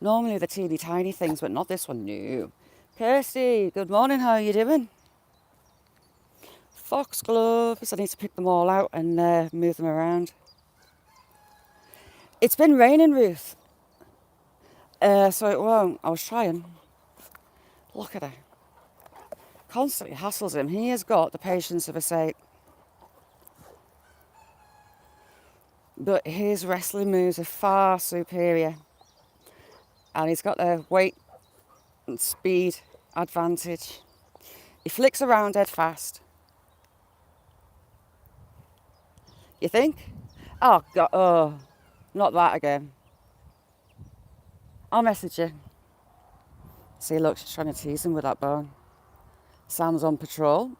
Normally the teeny tiny things, but not this one, no. Kirsty, good morning, how are you doing? Foxgloves, I need to pick them all out and move them around. It's been raining, Ruth, so it won't. I was trying. Look at her. Constantly hassles him. He has got the patience of a saint. But his wrestling moves are far superior. And he's got the weight and speed advantage. He flicks around dead fast. You think? Oh, God, oh, not that again. I'll message you. See, look, she's trying to tease him with that bone. Sam's on patrol.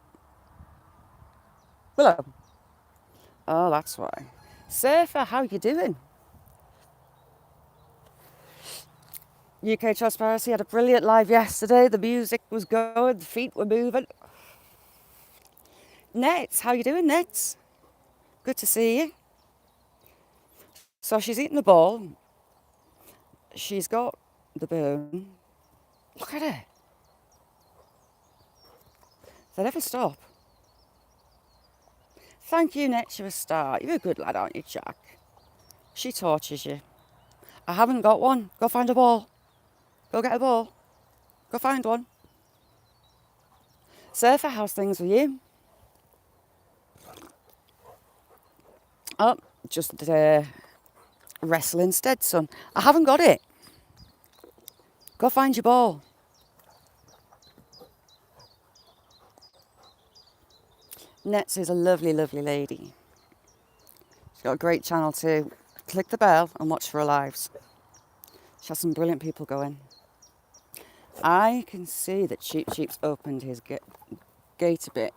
Willow. Oh, that's why. Surfer, how you doing? UK Transparency had a brilliant live yesterday. The music was going, the feet were moving. Nets, how you doing, Nets? Good to see you. So she's eating the ball. She's got the bone. Look at her. They never stop. Thank you, Nets, you're a star. You're a good lad, aren't you, Jack? She tortures you. I haven't got one. Go find a ball. Go get a ball. Go find one. Surfer, how's things with you? Oh, just wrestle instead, son. I haven't got it. Go find your ball. Nets is a lovely, lovely lady. She's got a great channel too. Click the bell and watch for her lives. She has some brilliant people going. I can see that Sheep's opened his gate a bit.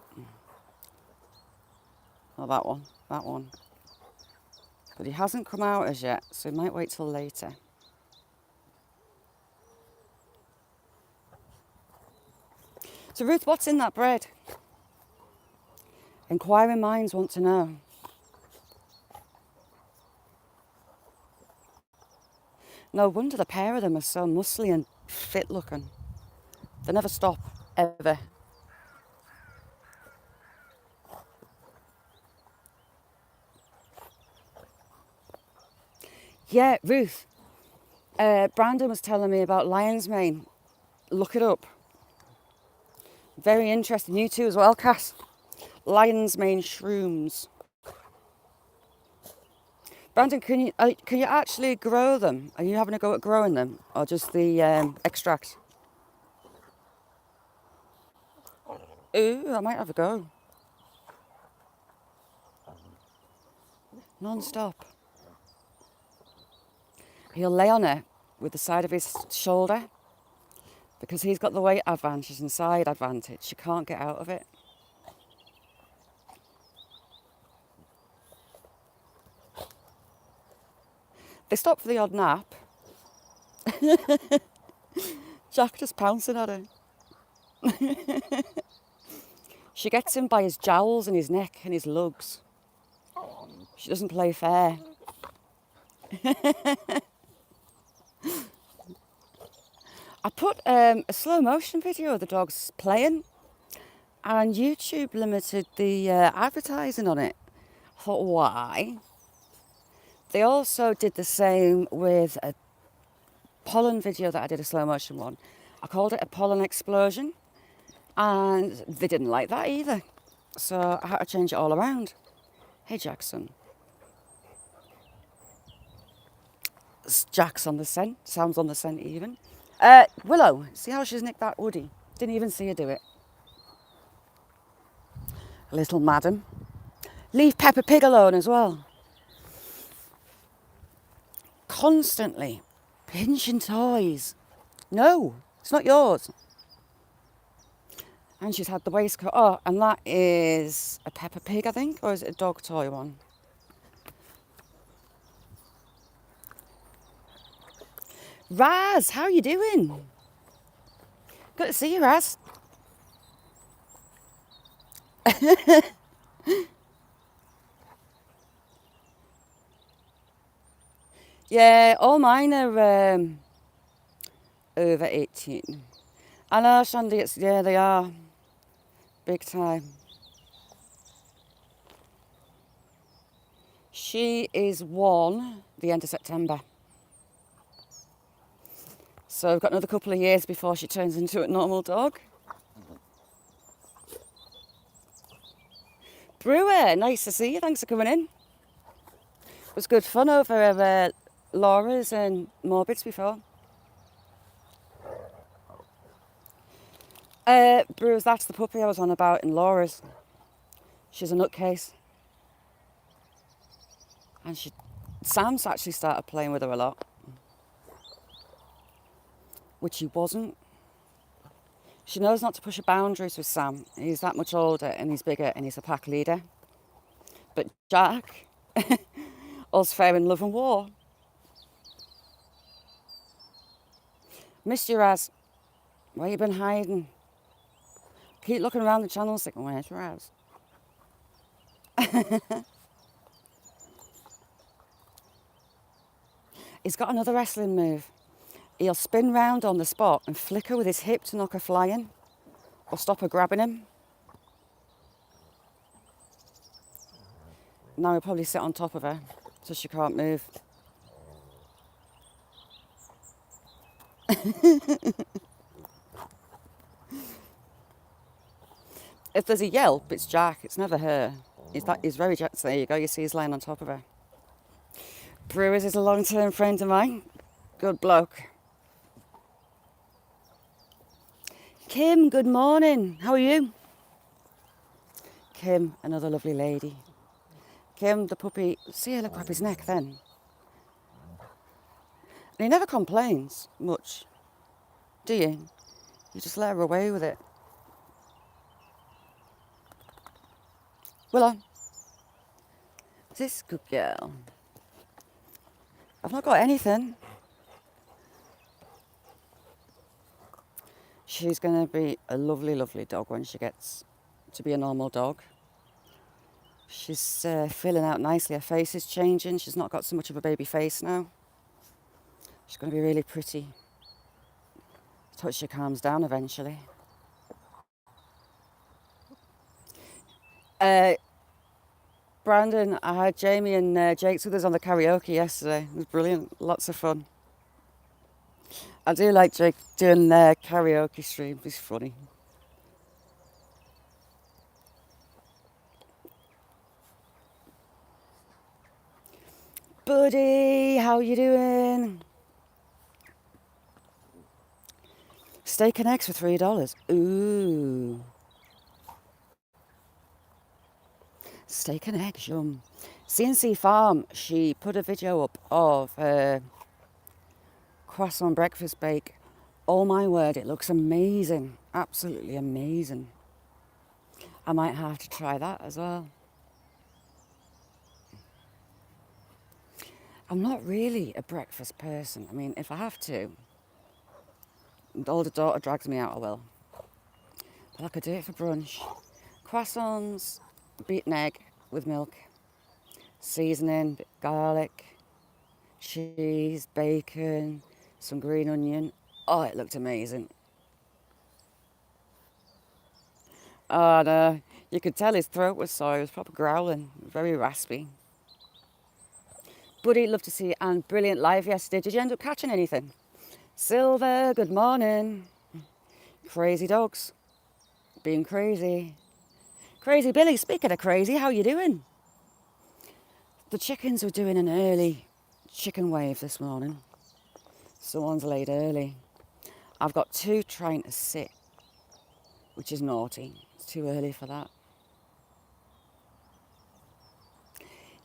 Oh, that one. But he hasn't come out as yet, so he might wait till later. So Ruth, what's in that bread? Inquiring minds want to know. No wonder the pair of them are so muscly and fit looking. They never stop, ever. Yeah, Ruth. Brandon was telling me about lion's mane. Look it up. Very interesting. You too as well, Cass. Lion's mane shrooms. Brandon, can you actually grow them? Are you having a go at growing them, or just the extract? Ooh, I might have a go. Non-stop. He'll lay on it with the side of his shoulder because he's got the weight advantage and side advantage. She can't get out of it. They stop for the odd nap. Jack just pouncing at her. She gets him by his jowls and his neck and his lugs. She doesn't play fair. I put a slow motion video of the dogs playing, and YouTube limited the advertising on it. I thought, why? They also did the same with a pollen video that I did, a slow motion one. I called it a pollen explosion, and they didn't like that either. So I had to change it all around. Hey, Jackson. Jack's on the scent. Sam's on the scent even. Willow, see how she's nicked that Woody? Didn't even see her do it. Little madam. Leave Peppa Pig alone as well. Constantly pinching toys. No, it's not yours. And she's had the waistcoat. Oh, and that is a Peppa Pig, I think, or is it a dog toy one? Raz, how are you doing? Good to see you, Raz. Yeah, all mine are over 18. I know, Shandy, yeah, they are. Big time. She is 1 the end of September. So we've got another couple of years before she turns into a normal dog. Brewer, nice to see you. Thanks for coming in. It was good fun over Laura's and Morbid's before. Brewers, that's the puppy I was on about in Laura's. She's a nutcase. And Sam's actually started playing with her a lot. Which he wasn't. She knows not to push her boundaries with Sam. He's that much older and he's bigger and he's a pack leader. But Jack, all's fair in love and war. Missed you, Raz. Where you been hiding? Keep looking around the channel thinking, where's Raz? He's got another wrestling move. He'll spin round on the spot and flicker with his hip to knock her flying or stop her grabbing him. Now he'll probably sit on top of her so she can't move. If there's a yelp, it's Jack, it's never her. He's very Jack. So there you go, you see he's laying on top of her. Brewers is a long-term friend of mine. Good bloke. Kim, good morning. How are you? Kim, another lovely lady. Kim, the puppy, see her look up his neck then. And he never complains much, do you? You just let her away with it. Willow, this good girl. I've not got anything. She's going to be a lovely, lovely dog when she gets to be a normal dog. She's filling out nicely. Her face is changing. She's not got so much of a baby face now. She's going to be really pretty. I hope she calms down eventually. Brandon, I had Jamie and Jake's with us on the karaoke yesterday. It was brilliant. Lots of fun. I do like Jake doing karaoke stream. He's funny. Buddy, how you doing? Steak and eggs for $3. Ooh. Steak and eggs, yum. CNC Farm, she put a video up of croissant breakfast bake. Oh my word, it looks amazing. Absolutely amazing. I might have to try that as well. I'm not really a breakfast person. I mean, if I have to, the older daughter drags me out, I will. But I could do it for brunch. Croissants, beaten egg with milk, seasoning, garlic, cheese, bacon, some green onion. Oh, it looked amazing. Oh no, you could tell his throat was sore. He was proper growling, very raspy. Buddy, love to see you, and brilliant live yesterday. Did you end up catching anything? Silver, good morning. Crazy dogs, being crazy. Crazy Billy, speaking of crazy, how you doing? The chickens were doing an early chicken wave this morning. Someone's laid early. I've got 2 trying to sit, which is naughty. It's too early for that.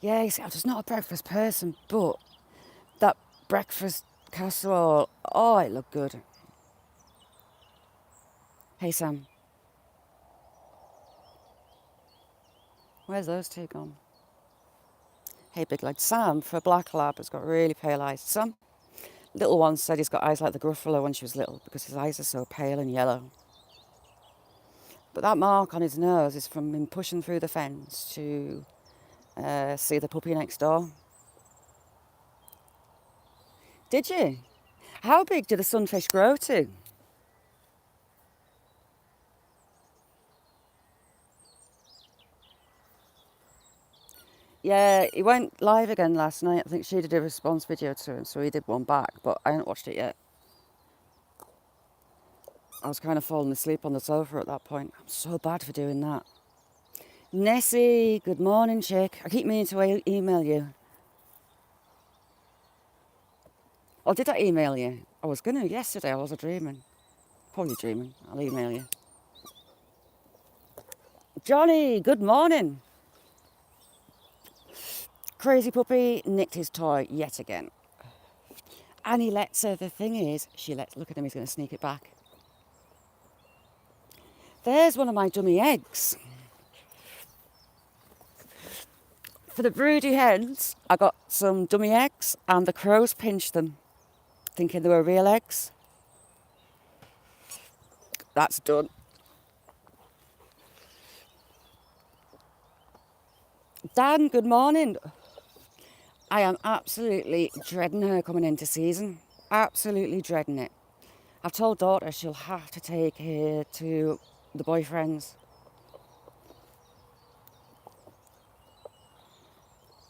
Yeah, you see, I'm just not a breakfast person, but that breakfast casserole, oh, it looked good. Hey, Sam. Where's those 2 gone? Hey, big lad. Sam, for a black lab, has got really pale eyes. Some little one said he's got eyes like the Gruffalo when she was little because his eyes are so pale and yellow. But that mark on his nose is from him pushing through the fence to see the puppy next door. Did you? How big do the sunfish grow to? Yeah, he went live again last night. I think she did a response video to him, so he did one back, but I haven't watched it yet. I was kind of falling asleep on the sofa at that point. I'm so bad for doing that. Nessie, good morning, chick. I keep meaning to email you. Or did I email you? I was going to yesterday. I was dreaming. Probably dreaming. I'll email you. Johnny, good morning. Crazy puppy nicked his toy yet again. And he lets her, the thing is, look at him, he's going to sneak it back. There's one of my dummy eggs. For the broody hens, I got some dummy eggs and the crows pinched them, thinking they were real eggs. That's done. Dan, good morning. I am absolutely dreading her coming into season. Absolutely dreading it. I've told daughter she'll have to take her to the boyfriends.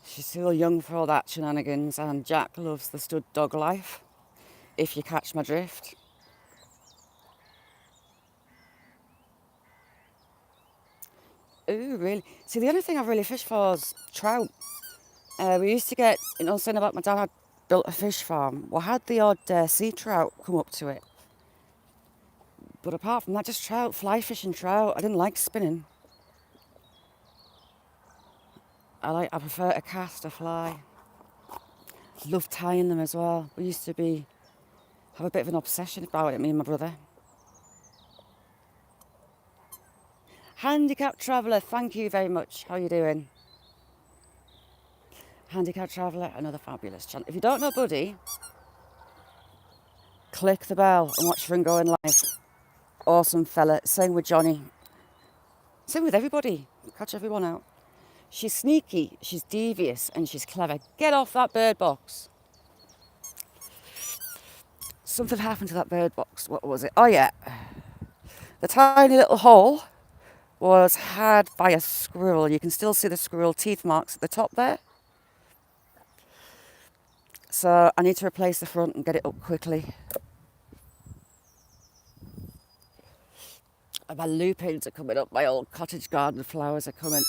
She's still young for all that shenanigans, and Jack loves the stud dog life, if you catch my drift. Ooh, really? See, the only thing I've really fished for is trout. We used to get, saying about my dad had built a fish farm. We had the odd sea trout come up to it. But apart from that, just trout, fly fishing trout. I didn't like spinning. I prefer to cast a fly. Love tying them as well. We used to have a bit of an obsession about it, me and my brother. Handicapped Traveller, thank you very much. How are you doing? Handicapped Traveller, another fabulous channel. If you don't know Buddy, click the bell and watch for him going live. Awesome fella. Same with Johnny. Same with everybody. Catch everyone out. She's sneaky, she's devious, and she's clever. Get off that bird box. Something happened to that bird box. What was it? Oh, yeah. The tiny little hole was had by a squirrel. You can still see the squirrel teeth marks at the top there. So I need to replace the front and get it up quickly. My lupins are coming up. My old cottage garden flowers are coming.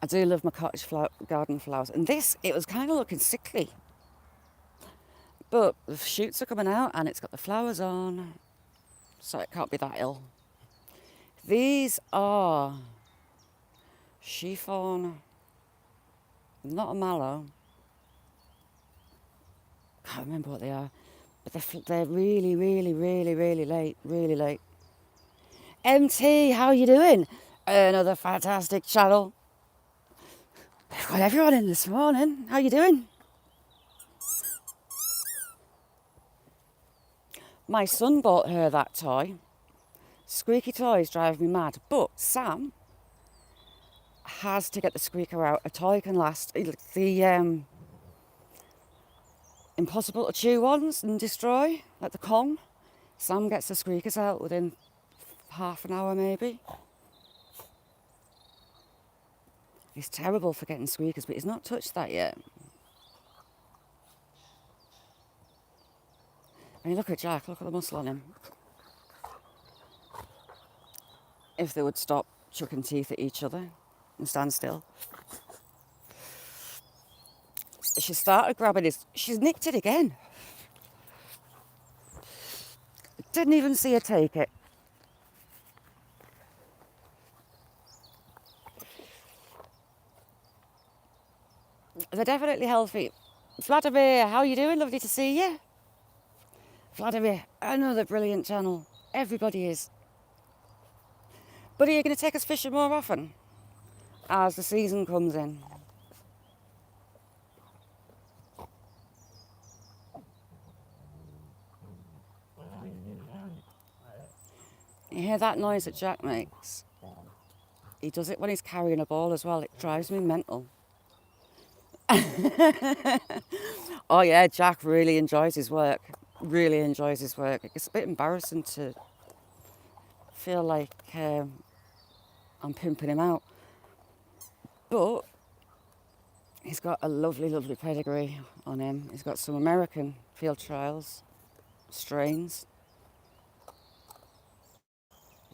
I do love my cottage garden flowers. And this, it was kind of looking sickly. But the shoots are coming out and it's got the flowers on. So it can't be that ill. These are chiffon, not a mallow. Can't remember what they are. But they're really, really, really, really late. Really late. MT, how are you doing? Another fantastic channel. We've got everyone in this morning. How are you doing? My son bought her that toy. Squeaky toys drive me mad. But Sam has to get the squeaker out. A toy can last. The impossible to chew ones and destroy, like the Kong. Sam gets the squeakers out within half an hour maybe. He's terrible for getting squeakers, but he's not touched that yet. I mean, look at Jack, look at the muscle on him. If they would stop chucking teeth at each other and stand still. She started grabbing she's nicked it again. Didn't even see her take it. They're definitely healthy. Vladimir, how are you doing? Lovely to see you. Vladimir, another brilliant channel. Everybody is. But are you going to take us fishing more often as the season comes in? You hear that noise that Jack makes? He does it when he's carrying a ball as well. It drives me mental. Oh yeah, Jack really enjoys his work. Really enjoys his work. It's a bit embarrassing to feel like I'm pimping him out. But he's got a lovely, lovely pedigree on him. He's got some American field trials, strains,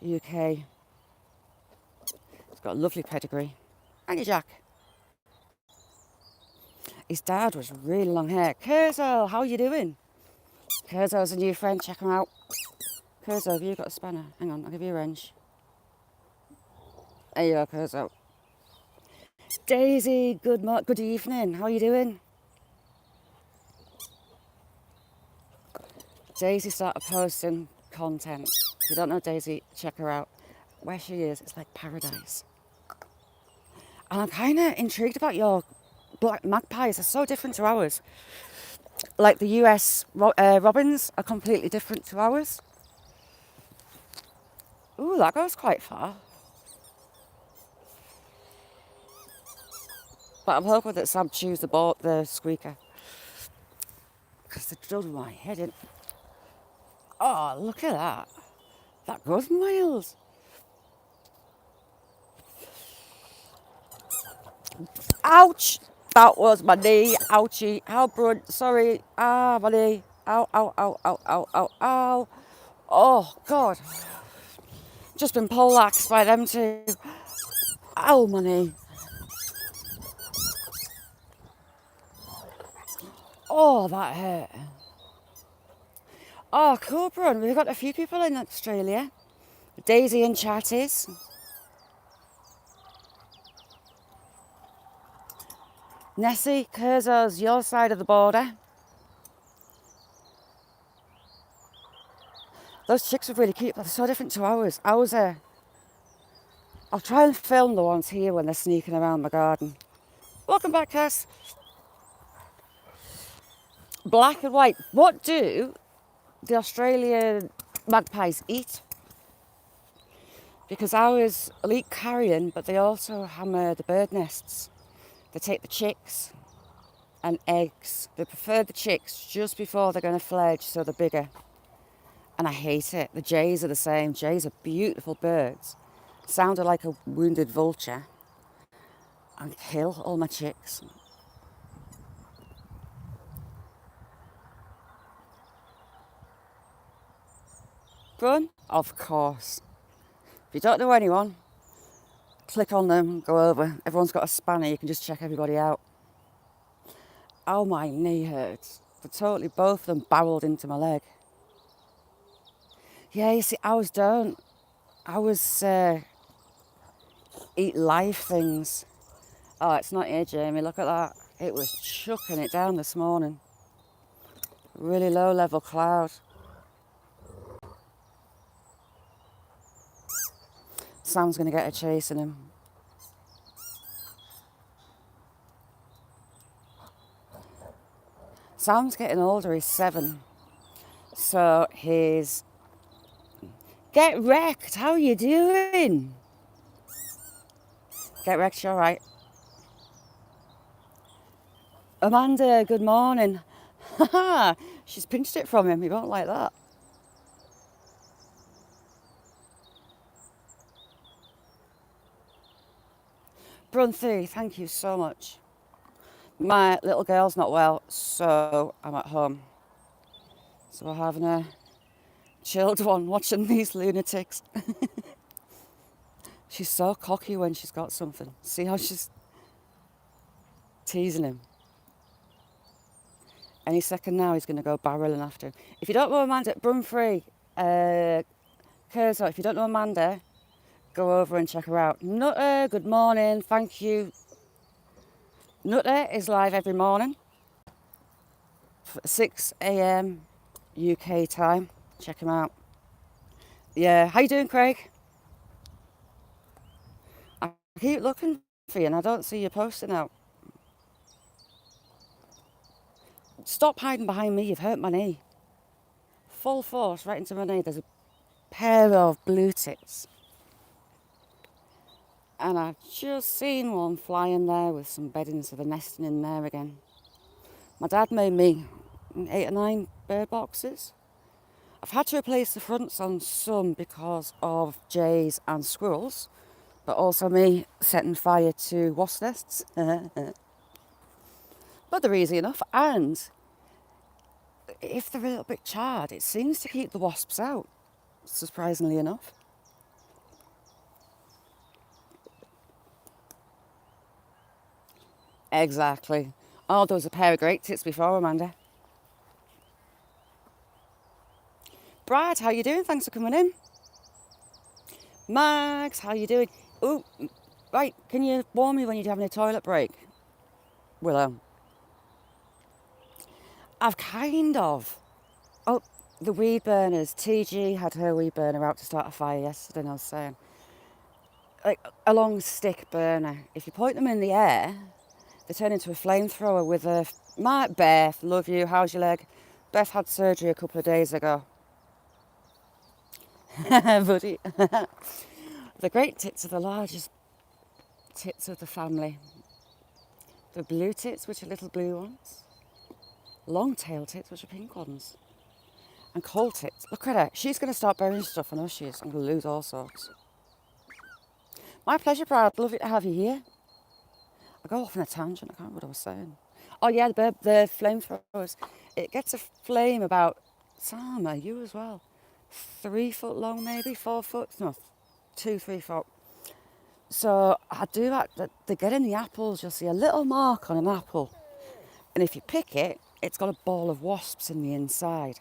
UK. He's got a lovely pedigree. Thank you, Jack. His dad was really long hair. Kurzo, how you doing? Kurzo's a new friend, check him out. Kurzo, have you got a spanner? Hang on, I'll give you a wrench. There you go, Kurzo. Daisy, good evening. How you doing? Daisy started posting content. If you don't know Daisy, check her out. Where she is, it's like paradise. And I'm kind of intrigued about your black magpies. They're so different to ours. Like the US robins are completely different to ours. Ooh, that goes quite far. But I'm hoping that Sam chews the squeaker. Because they're done my head in. Oh, look at that. That goes miles. Ouch! That was my knee. Ouchie. How brunt. Sorry. Ah, my knee. Ow, ow, ow, ow, ow, ow, ow. Oh, God. Just been poleaxed by them two. Ow, my knee. Oh, that hurt. Oh, cool, Brun. We've got a few people in Australia. Daisy and Chatties. Nessie, Kurzo's your side of the border. Those chicks are really cute, but they're so different to ours. Ours are... I'll try and film the ones here when they're sneaking around my garden. Welcome back, Cass. Black and white. What do the Australian magpies eat? Because ours will eat carrion, but they also hammer the bird nests. They take the chicks and eggs. They prefer the chicks just before they're going to fledge, so they're bigger. And I hate it. The jays are the same. Jays are beautiful birds. Sounded like a wounded vulture. And kill all my chicks. Run? Of course. If you don't know anyone, click on them, go over. Everyone's got a spanner, you can just check everybody out. Oh, my knee hurts. But totally, both of them barreled into my leg. Yeah, you see, ours don't. Ours eat live things. Oh, it's not here, Jamie. Look at that. It was chucking it down this morning. Really low level cloud. Sam's going to get a chasing him. Sam's getting older, he's 7. So he's... Get wrecked, how you doing? Get wrecked, you all right? Amanda, good morning. Haha, she's pinched it from him, he won't like that. Brunthy, thank you so much. My little girl's not well, so I'm at home. So we're having a chilled one watching these lunatics. She's so cocky when she's got something. See how she's teasing him. Any second now he's going to go barreling after him. If you don't know Amanda, Brunfrey, Kurzo, if you don't know Amanda, go over and check her out. Nutter, good morning, thank you. Nutter is live every morning, 6 a.m. UK time. Check him out. Yeah, how you doing, Craig? I keep looking for you and I don't see you posting out. Stop hiding behind me, you've hurt my knee. Full force right into my knee. There's a pair of blue tits. And I've just seen one flying there with some bedding, so they're nesting in there again. My dad made me 8 or 9 bird boxes. I've had to replace the fronts on some because of jays and squirrels, but also me setting fire to wasp nests. But they're easy enough, and if they're a little bit charred, it seems to keep the wasps out, surprisingly enough. Exactly. Oh, there was a pair of great tits before, Amanda. Brad, how you doing? Thanks for coming in. Max, how you doing? Oh, right, can you warn me when you're having a toilet break? Willow. I've kind of. Oh, the weed burners. TG had her weed burner out to start a fire yesterday, and I was saying, like a long stick burner. If you point them in the air, they turn into a flamethrower with a... Beth, love you, how's your leg? Beth had surgery a couple of days ago. Buddy. The great tits are the largest tits of the family. The blue tits, which are little blue ones. Long tail tits, which are pink ones. And coal tits. Look at her. She's going to start burying stuff. I know she is. I'm going to lose all sorts. My pleasure, Brad. Lovely to have you here. I go off on a tangent. I can't remember what I was saying. Oh, yeah, the flamethrowers. It gets a flame about... Sama, you as well. 3 foot long, maybe? 4 foot? No, 2, 3 foot. So I do that. They get in the apples. You'll see a little mark on an apple. And if you pick it, it's got a ball of wasps in the inside.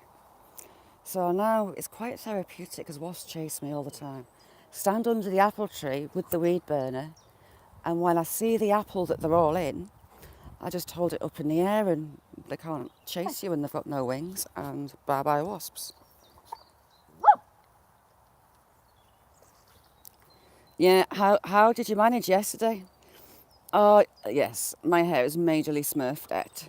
So now it's quite therapeutic because wasps chase me all the time. Stand under the apple tree with the weed burner, and when I see the apple that they're all in, I just hold it up in the air and they can't chase you when they've got no wings, and bye-bye wasps. Yeah, how did you manage yesterday? Oh, yes, my hair is majorly smurfed out.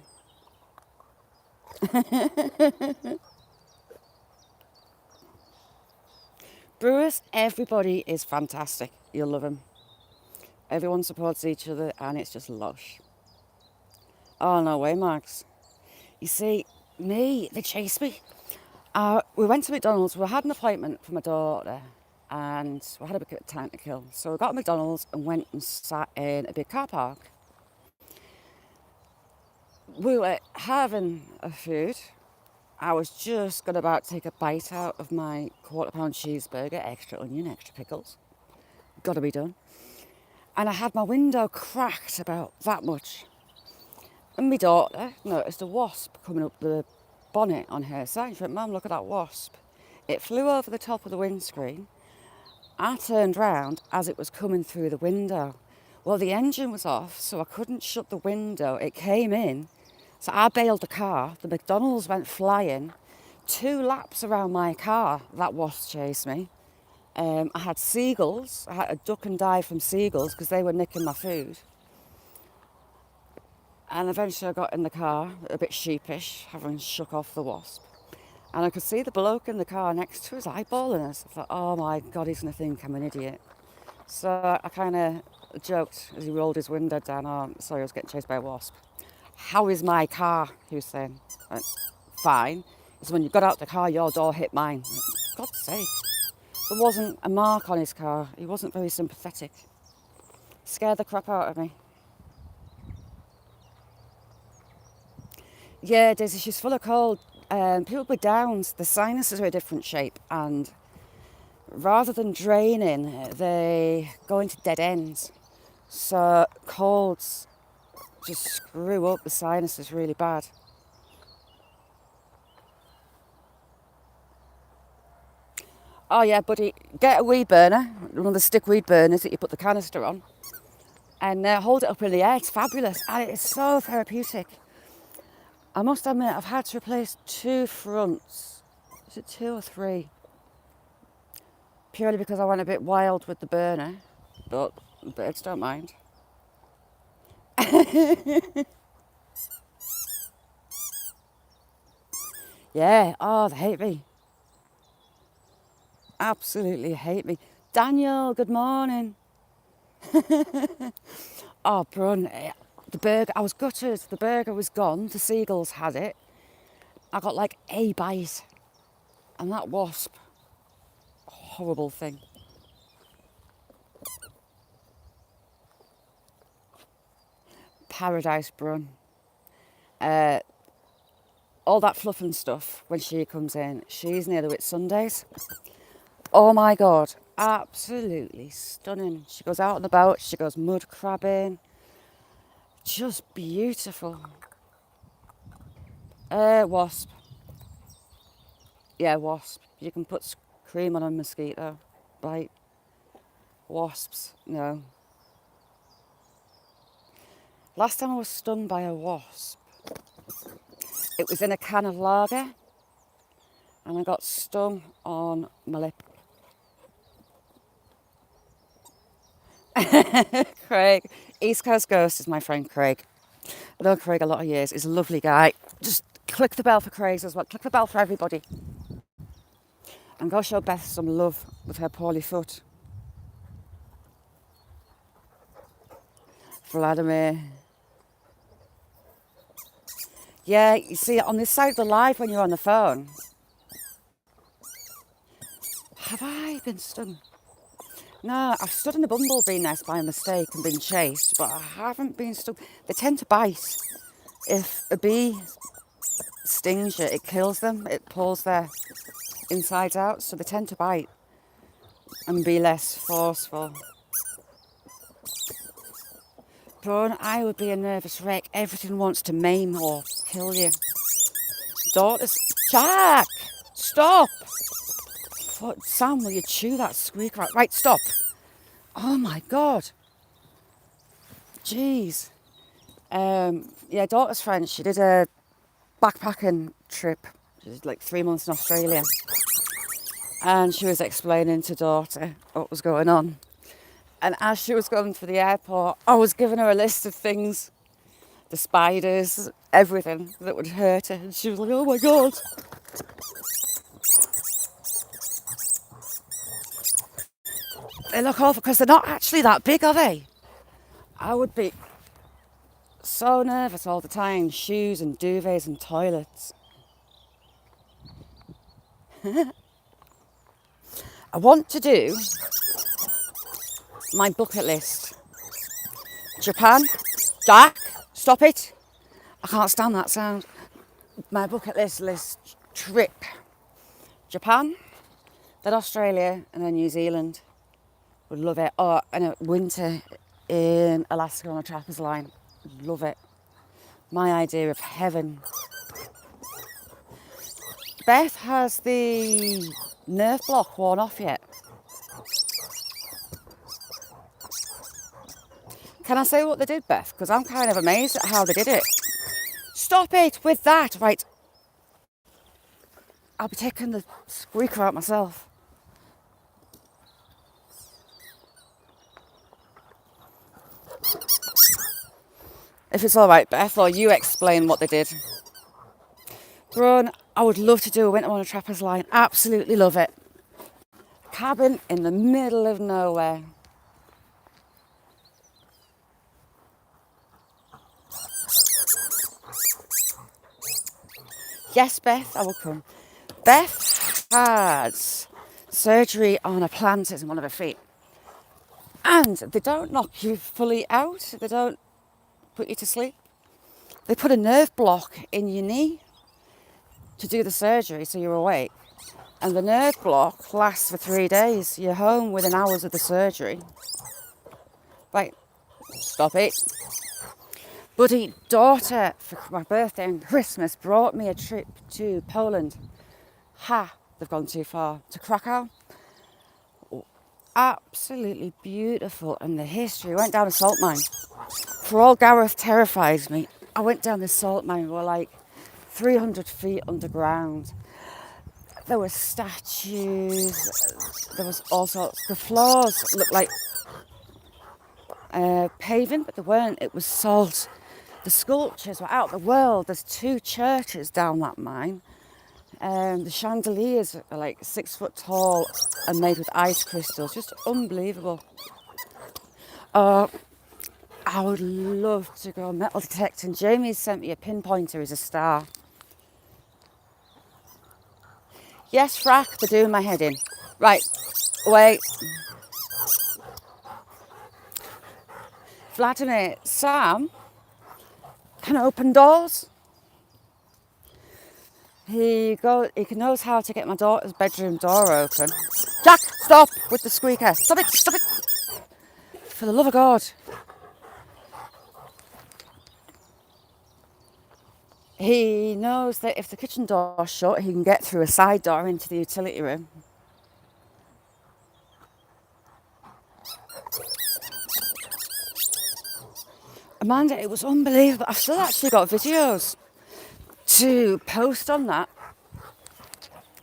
Brewers, everybody is fantastic. You'll love them. Everyone supports each other and it's just lush. Oh, no way, Max. You see, they chase me. We went to McDonald's. We had an appointment for my daughter and we had a bit of time to kill. So we got to McDonald's and went and sat in a big car park. We were having a food. I was just about to take a bite out of my £1/4 cheeseburger, extra onion, extra pickles. Got to be done. And I had my window cracked about that much. And my daughter noticed a wasp coming up the bonnet on her side. She went, Mum, look at that wasp. It flew over the top of the windscreen. I turned round as it was coming through the window. Well, the engine was off, so I couldn't shut the window. It came in. So I bailed the car. The McDonald's went flying. 2 laps around my car, that wasp chased me. I had seagulls. I had to duck and dive from seagulls because they were nicking my food. And eventually I got in the car, a bit sheepish, having shook off the wasp. And I could see the bloke in the car next to us eyeballing us. I thought, oh my God, he's going to think I'm an idiot. So I kind of joked as he rolled his window down, oh, sorry, I was getting chased by a wasp. How is my car? He was saying. I went, fine. It's when you got out the car, your door hit mine. I went, for God's sake. There wasn't a mark on his car. He wasn't very sympathetic. Scared the crap out of me. Yeah, Daisy, she's full of cold. People with Downs, the sinuses are a different shape, and rather than draining, they go into dead ends. So colds just screw up the sinuses really bad. Oh yeah, buddy, get a weed burner, one of the stick weed burners that you put the canister on, and hold it up in the air. It's fabulous, and it's so therapeutic. I must admit, I've had to replace 2 fronts. Is it 2 or 3? Purely because I went a bit wild with the burner, but birds don't mind. Yeah, oh, they hate me. Absolutely hate me. Daniel, good morning. Oh, Brun, The burger, I was gutted. The burger was gone. The seagulls had it. I got like a bite. And that wasp, horrible thing. Paradise Brun. All that fluff and stuff, when she comes in, she's near the Whitsundays. Oh my God, absolutely stunning. She goes out on the boat, she goes mud crabbing. Just beautiful. Wasp. Yeah, wasp. You can put cream on a mosquito bite. Wasps, no. Last time I was stung by a wasp, it was in a can of lager and I got stung on my lip. Craig, East Coast Ghost is my friend Craig. I know Craig a lot of years. He's a lovely guy. Just click the bell for Craig as well. Click the bell for everybody. And go show Beth some love with her poorly foot. Vladimir. Yeah, you see, on this side of the live when you're on the phone. Have I been stung? No, I've stood in the bumblebee nest by mistake and been chased, but I haven't been stung. They tend to bite. If a bee stings you, it kills them. It pulls their insides out, so they tend to bite and be less forceful. But I would be a nervous wreck. Everything wants to maim or kill you. Daughters, Jack, stop! Sam, will you chew that squeaker out? Right, stop. Oh my God. Jeez. Yeah, daughter's friend, she did a backpacking trip. She did like 3 months in Australia. And she was explaining to daughter what was going on. And as she was going to the airport, I was giving her a list of things. The spiders, everything that would hurt her. And she was like, oh my God. They look awful because they're not actually that big, are they? I would be so nervous all the time. Shoes and duvets and toilets. I want to do my bucket list. Japan. Jack, stop it. I can't stand that sound. My bucket list trip. Japan, then Australia, and then New Zealand. Would love it. Oh, and a winter in Alaska on a trappers line. Love it. My idea of heaven. Beth, has the nerve block worn off yet? Can I say what they did, Beth? Because I'm kind of amazed at how they did it. Stop it with that. Right. I'll be taking the squeaker out myself. If it's all right, Beth, or you explain what they did. Brun, I would love to do a winter on a trapper's line. Absolutely love it. Cabin in the middle of nowhere. Yes, Beth, I will come. Beth had surgery on a plantar in one of her feet. And they don't knock you fully out. They don't put you to sleep. They put a nerve block in your knee to do the surgery so you're awake. And the nerve block lasts for 3 days. You're home within hours of the surgery. Right, stop it. Buddy, daughter, for my birthday and Christmas, brought me a trip to Poland. They've gone too far. To Krakow. Absolutely beautiful. And the history. Went down a salt mine. For all Gareth terrifies me, I went down this salt mine. We were like 300 feet underground. There were statues. There was all sorts. The floors looked like paving, but they weren't. It was salt. The sculptures were out of the world. There's 2 churches down that mine. The chandeliers are like 6 foot tall and made with ice crystals. Just unbelievable. I would love to go metal detecting. Jamie's sent me a pinpointer as a star. Yes, Frack, they're doing my head in. Right, wait. Vladimir, Sam can open doors. He knows how to get my daughter's bedroom door open. Jack, stop with the squeaker. Stop it, stop it. For the love of God. He knows that if the kitchen door's shut, he can get through a side door into the utility room. Amanda, it was unbelievable. I've still actually got videos to post on that.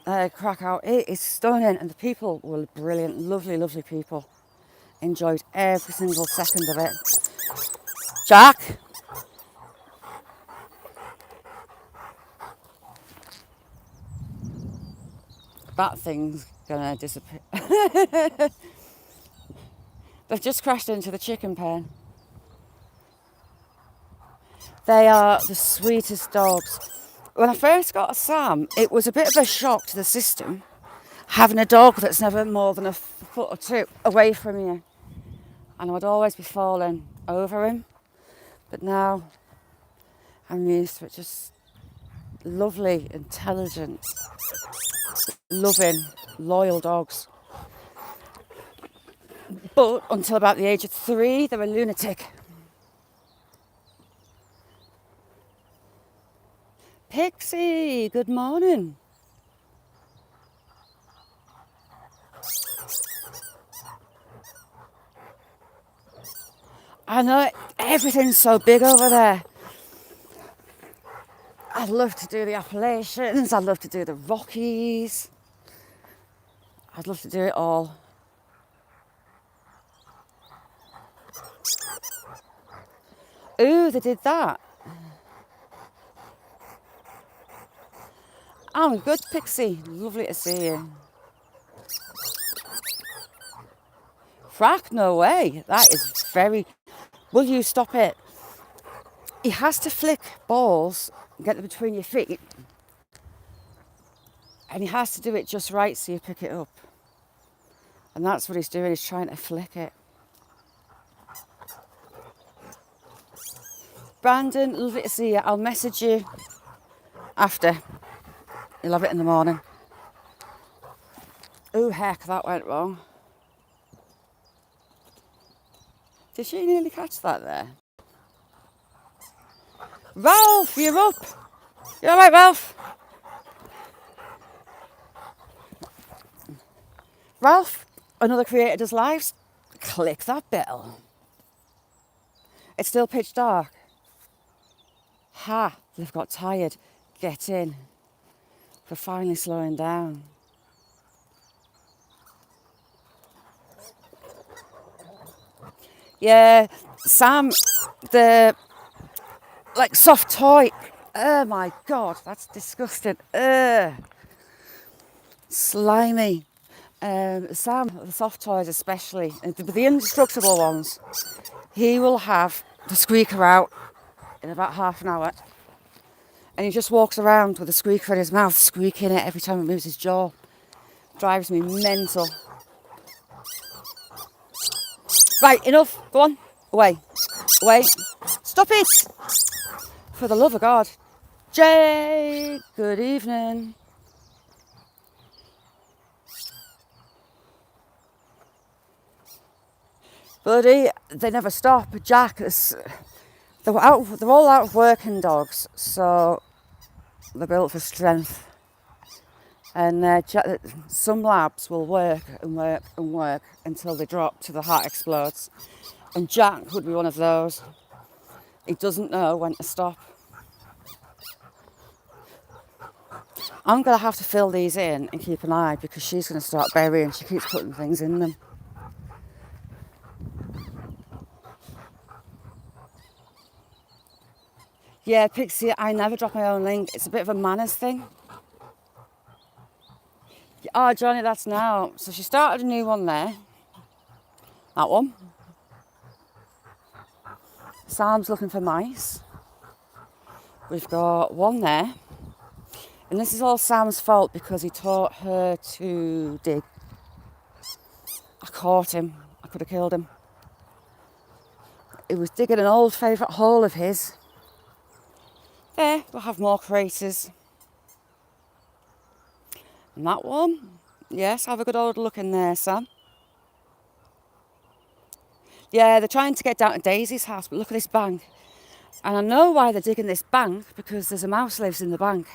Krakow, it is stunning, and the people were brilliant, lovely, lovely people. Enjoyed every single second of it. Jack, that thing's gonna disappear. They've just crashed into the chicken pen. They are the sweetest dogs. When I first got a Sam, it was a bit of a shock to the system having a dog that's never more than a foot or two away from you. And I would always be falling over him. But now I'm used to it. Just lovely, intelligent, loving, loyal dogs. But until about the age of 3, they're a lunatic. Pixie, good morning. I know everything's so big over there. I'd love to do the Appalachians, I'd love to do the Rockies. I'd love to do it all. Ooh, they did that. I'm good, Pixie. Lovely to see you. Frack, no way. That is very... Will you stop it? He has to flick balls and get them between your feet. And he has to do it just right so you pick it up. And that's what he's doing, he's trying to flick it. Brandon, lovely to see you. I'll message you after. You'll have it in the morning. Oh, heck, that went wrong. Did she nearly catch that there? Ralph, you're up. You all right, Ralph? Ralph, another creator does lives. Click that bell. It's still pitch dark. Ha, they've got tired. Get in. We're finally slowing down. Yeah, Sam, the soft toy. Oh my God, that's disgusting. Slimy. Sam, the soft toys especially, the indestructible ones, he will have the squeaker out in about half an hour. And he just walks around with a squeaker in his mouth, squeaking it every time he moves his jaw. Drives me mental. Right, enough. Go on. Away. Away. Stop it. For the love of God. Jay, good evening. Buddy, they never stop. Jack, they're all out of working dogs, so they're built for strength. And some labs will work and work and work until they drop till the heart explodes. And Jack would be one of those. He doesn't know when to stop. I'm going to have to fill these in and keep an eye because she's going to start burying. She keeps putting things in them. Yeah, Pixie, I never drop my own link. It's a bit of a manners thing. Oh, Johnny, that's now. So she started a new one there. That one. Sam's looking for mice. We've got one there. And this is all Sam's fault because he taught her to dig. I caught him. I could have killed him. He was digging an old favourite hole of his. There, we'll have more craters. And that one, yes, have a good old look in there, Sam. Yeah, they're trying to get down to Daisy's house, but look at this bank. And I know why they're digging this bank, because there's a mouse lives in the bank.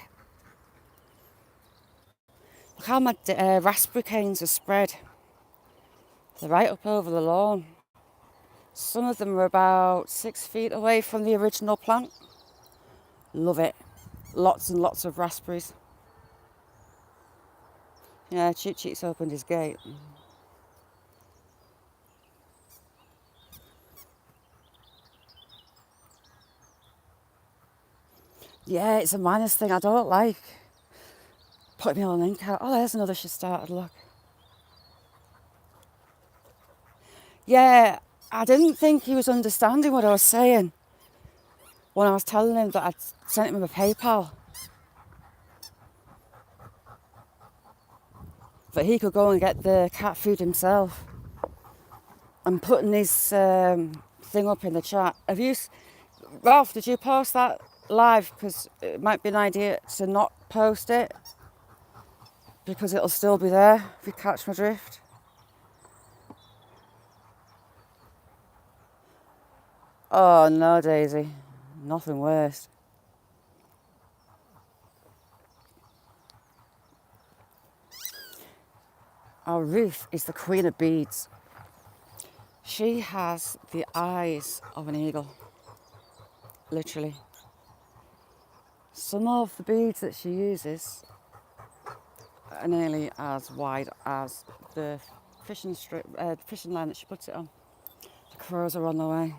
Look how my raspberry canes are spread. They're right up over the lawn. Some of them are about 6 feet away from the original plant. Love it. Lots and lots of raspberries. Yeah, Cheep Cheep's opened his gate. Yeah, it's a manners thing I don't like. Put me on link out. Oh, there's another she started, look. Yeah, I didn't think he was understanding what I was saying when I was telling him that I'd sent him a PayPal. That he could go and get the cat food himself. I'm putting this thing up in the chat. Ralph, did you post that live? Because it might be an idea to not post it. Because it'll still be there, if you catch my drift. Oh no, Daisy. Nothing worse. Our Ruth is the queen of beads. She has the eyes of an eagle. Literally. Some of the beads that she uses are nearly as wide as the fishing line that she puts it on. The crows are on the way.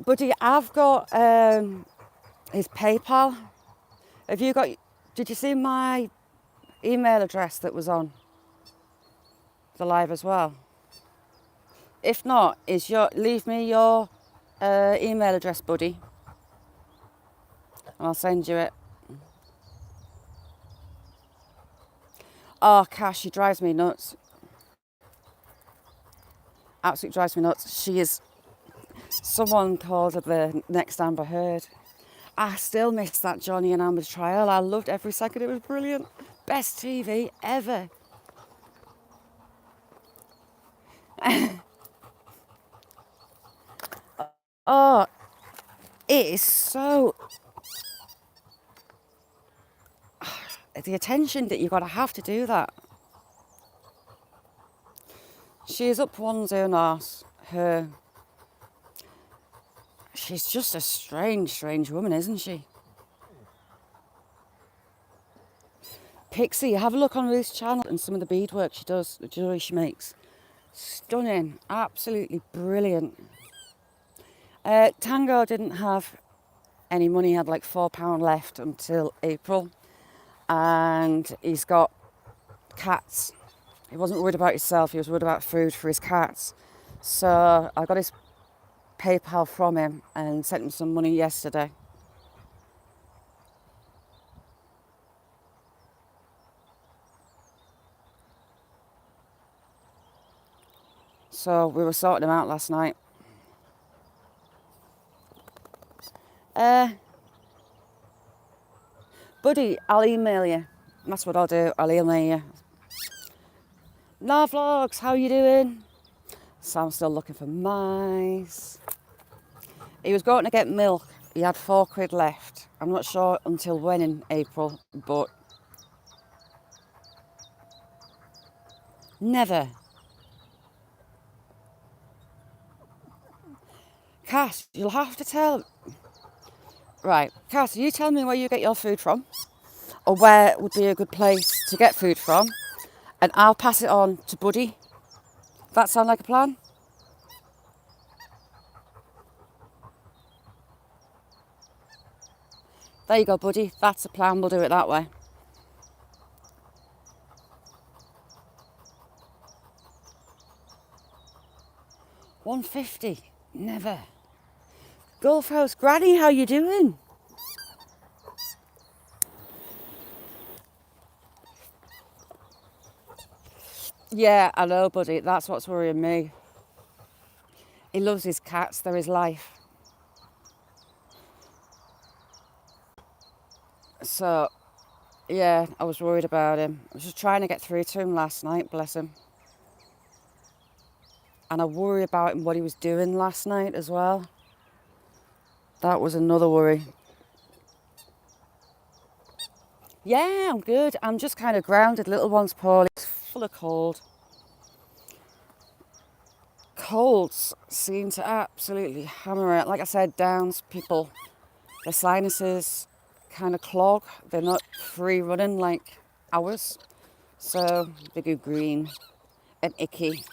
Buddy, I've got his PayPal. Did you see my email address that was on the live as well? If not, leave me your email address, buddy, and I'll send you it. Oh, Cash, she drives me nuts. Absolutely drives me nuts. She is. Someone called her the next Amber Heard. I still miss that Johnny and Amber trial. I loved every second. It was brilliant. Best TV ever. Oh, it is so... The attention that you've got to have to do that. She is up one's own arse. She's just a strange woman, isn't she? Pixie, have a look on Ruth's channel and some of the beadwork she does, the jewellery she makes. Stunning, absolutely brilliant. Tango didn't have any money, he had like £4 left until April. And he's got cats. He wasn't worried about himself, he was worried about food for his cats. So I got his PayPal from him and sent him some money yesterday. So we were sorting him out last night. Buddy, I'll email you. That's what I'll do, I'll email you. Nah Vlogs, how you doing? Sam's still looking for mice. He was going to get milk. He had £4 left. I'm not sure until when in April, but never. Cass, you'll have to tell. Right, Cass, you tell me where you get your food from, or where would be a good place to get food from, and I'll pass it on to Buddy. That sound like a plan? There you go, buddy. That's the plan. We'll do it that way. £150. Never. Gulf House Granny, how you doing? Yeah, I know, buddy. That's what's worrying me. He loves his cats. They're his life. So, yeah, I was worried about him. I was just trying to get through to him last night, bless him. And I worry about him, what he was doing last night as well. That was another worry. Yeah, I'm good. I'm just kind of grounded. Little one's poorly. It's full of cold. Colds seem to absolutely hammer it. Like I said, Downs people, their sinuses kind of clog. They're not free running like ours. So they go green and icky.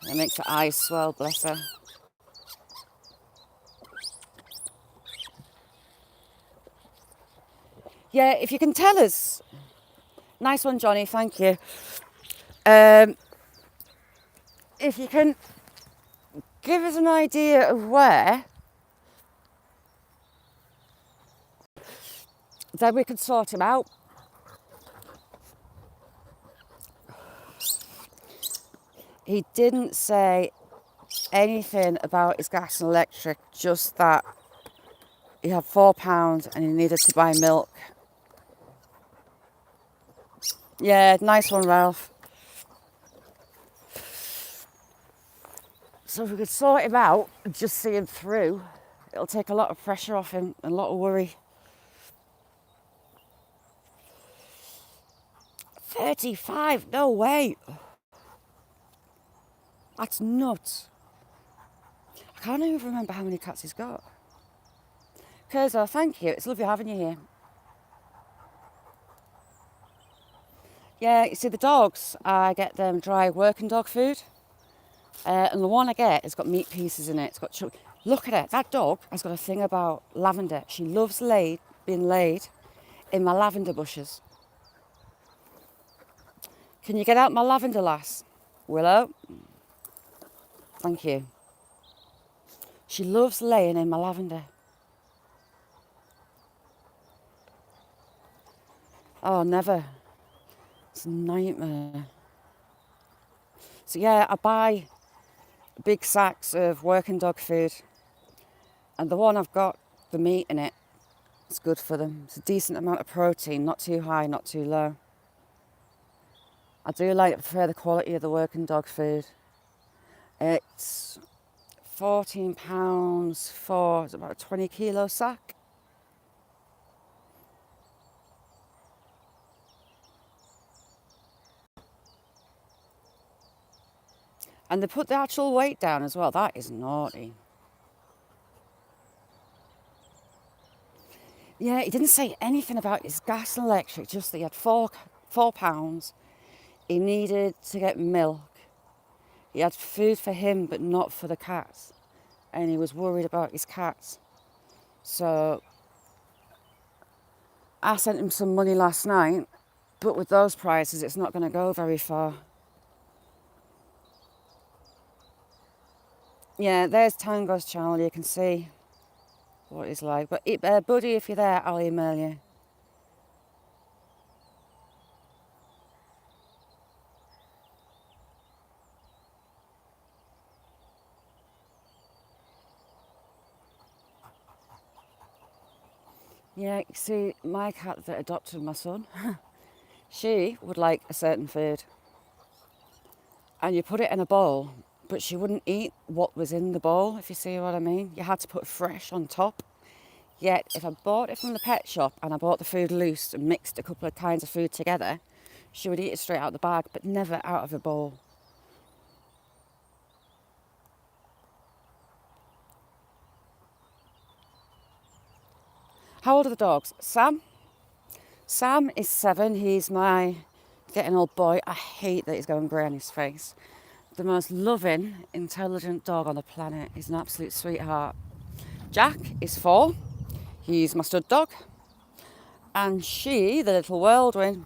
It makes her eyes swell, bless her. Yeah, if you can tell us. Nice one, Johnny, thank you. If you can give us an idea of where, then we can sort him out. He didn't say anything about his gas and electric, just that he had £4 and he needed to buy milk. Yeah, nice one, Ralph. So if we could sort him out and just see him through, it'll take a lot of pressure off him and a lot of worry. 35? No way. That's nuts. I can't even remember how many cats he's got. Kurzo, thank you. It's lovely having you here. Yeah, you see the dogs, I get them dry working dog food. And the one I get has got meat pieces in it. It's got look at it. That dog has got a thing about lavender. She loves being laid in my lavender bushes. Can you get out my lavender, lass? Willow? Thank you. She loves laying in my lavender. Oh, never. It's a nightmare. So yeah, I buy big sacks of working dog food, and the one I've got the meat in it, it's good for them. It's a decent amount of protein, not too high, not too low. I do prefer the quality of the working dog food. It's £14 for, it's about a 20 kilo sack. And they put the actual weight down as well. That is naughty. Yeah, he didn't say anything about his gas and electric, just that he had £4. He needed to get milk. He had food for him, but not for the cats. And he was worried about his cats. So I sent him some money last night, but with those prices, it's not going to go very far. Yeah, there's Tango's channel. You can see what he's like. But Buddy, if you're there, I'll email you. Yeah, you see, my cat that adopted my son, she would like a certain food. And you put it in a bowl, but she wouldn't eat what was in the bowl, if you see what I mean. You had to put fresh on top. Yet, if I bought it from the pet shop and I bought the food loose and mixed a couple of kinds of food together, she would eat it straight out of the bag, but never out of a bowl. How old are the dogs? Sam? Sam is 7. He's my getting old boy. I hate that he's going grey on his face. The most loving, intelligent dog on the planet. He's an absolute sweetheart. Jack is 4. He's my stud dog. And she, the little whirlwind,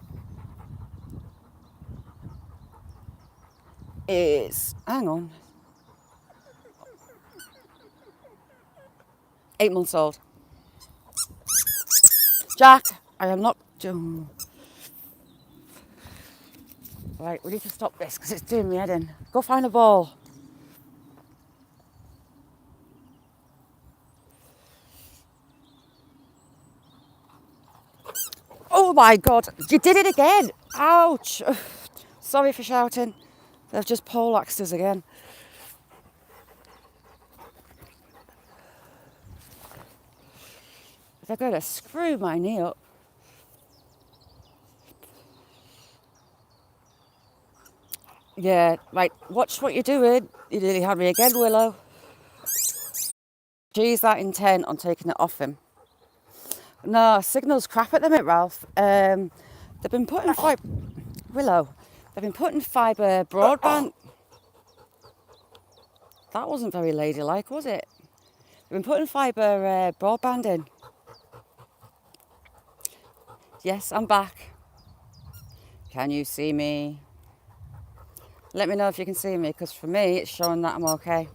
is, hang on, 8 months old. Jack, I am not. Right, we need to stop this because it's doing me head in. Go find a ball. Oh my God, you did it again. Ouch. Sorry for shouting. They've just poleaxed us again. They're going to screw my knee up. Yeah, right, watch what you're doing. You nearly had me again, Willow. She's that intent on taking it off him. No, signal's crap at the minute, Ralph. They've been putting Willow. They've been putting fibre broadband. That wasn't very ladylike, was it? They've been putting fibre broadband in. Yes, I'm back. Can you see me? Let me know if you can see me, because for me, it's showing that I'm okay.